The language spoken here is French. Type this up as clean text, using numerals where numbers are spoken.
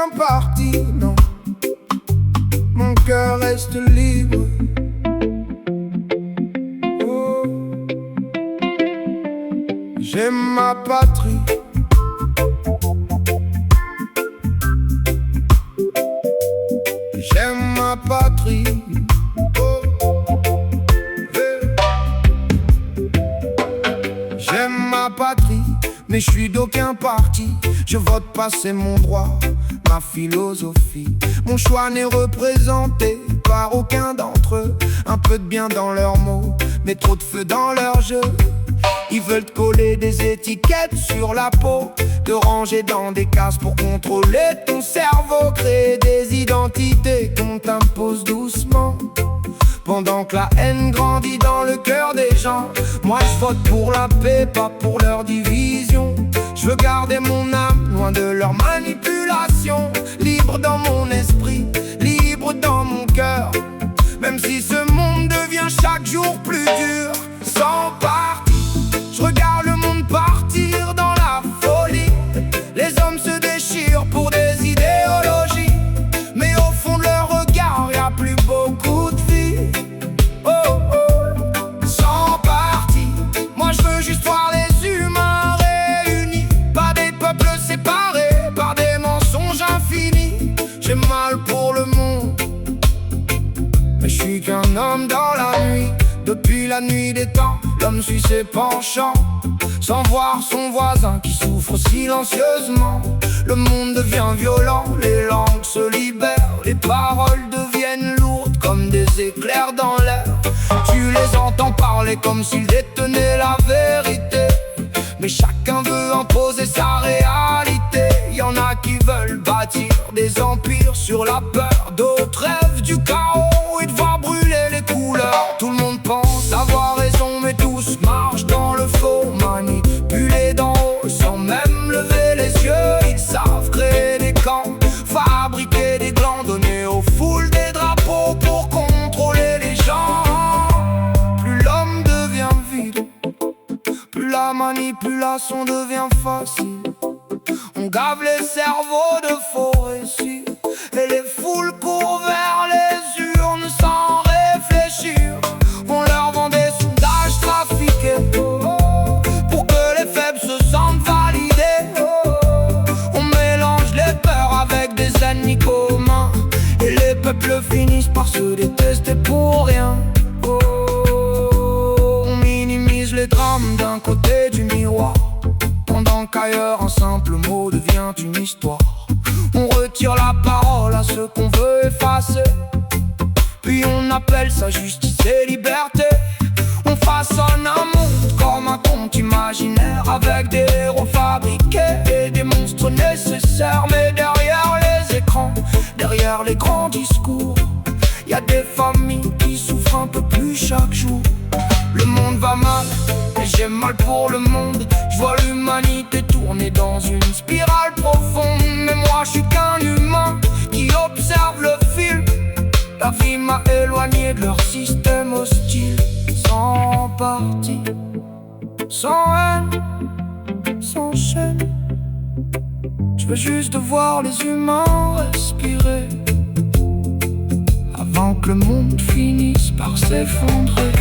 d'aucun parti, non. Mon cœur reste libre. Oh. J'aime ma patrie. J'aime ma patrie. Oh. J'aime ma patrie, mais je suis d'aucun parti. Je vote pas, c'est mon droit, ma philosophie. Mon choix n'est représenté par aucun d'entre eux. Un peu de bien dans leurs mots, mais trop de feu dans leur jeu. Ils veulent te coller des étiquettes sur la peau, te ranger dans des cases pour contrôler ton cerveau, créer des identités qu'on t'impose doucement. Pendant que la haine grandit dans le cœur des gens, moi je vote pour la paix, pas pour leur division. Je veux garder mon âme loin de leur manipulation, libre dans mon esprit, libre dans mon cœur. Même si ce monde devient chaque jour plus dur, sans parti, je regarde le monde partir dans la folie. Les hommes se déchirent pour des idéologies, mais au fond de leur regard, y a plus beaucoup de vie. Oh oh, sans parti, moi je veux juste voir les humains réunis, pas des peuples séparés par des mensonges infinis. J'ai mal pour le monde, mais je suis qu'un homme dans la nuit. Depuis la nuit des temps, l'homme suit ses penchants, sans voir son voisin qui souffre silencieusement. Le monde devient violent, les langues se libèrent, les paroles deviennent lourdes comme des éclairs dans l'air. Tu les entends parler comme s'ils détenaient la vérité, mais chacun veut imposer sa réalité. Y en a qui veulent bâtir des empires sur la peur, d'autres rêvent du chaos et de voir brûler les couleurs. Tout le monde pense avoir raison, mais tous marchent dans le faux, manipulés d'en haut sans même lever les yeux. Ils savent créer des camps, fabriquer des clans, donner aux foules des drapeaux pour contrôler les gens. Plus l'homme devient vide, plus la manipulation devient facile. On gave les cerveaux de faux récits, et les foules courent vers les urnes sans réfléchir. On leur vend des sondages trafiqués pour que les faibles se sentent validés. On mélange les peurs avec des ennemis communs, et les peuples finissent par se détester pour rien. On minimise les drames d'un côté du miroir, pendant qu'ailleurs un simple mot devient une histoire. On retire la parole à ceux qu'on veut effacer, puis on appelle ça justice et liberté. On façonne un monde comme un conte imaginaire, avec des héros fabriqués et des monstres nécessaires. Mais derrière les écrans, derrière les grands discours, y a des familles qui souffrent un peu plus chaque jour. Le monde va mal, et j'ai mal pour le monde. Je vois l'humanité tourner dans une spirale profonde, mais moi je suis qu'un humain qui observe le film. La vie m'a éloigné de leur système hostile. Sans parti, sans haine, sans chaîne, je veux juste voir les humains respirer, avant que le monde finisse par s'effondrer.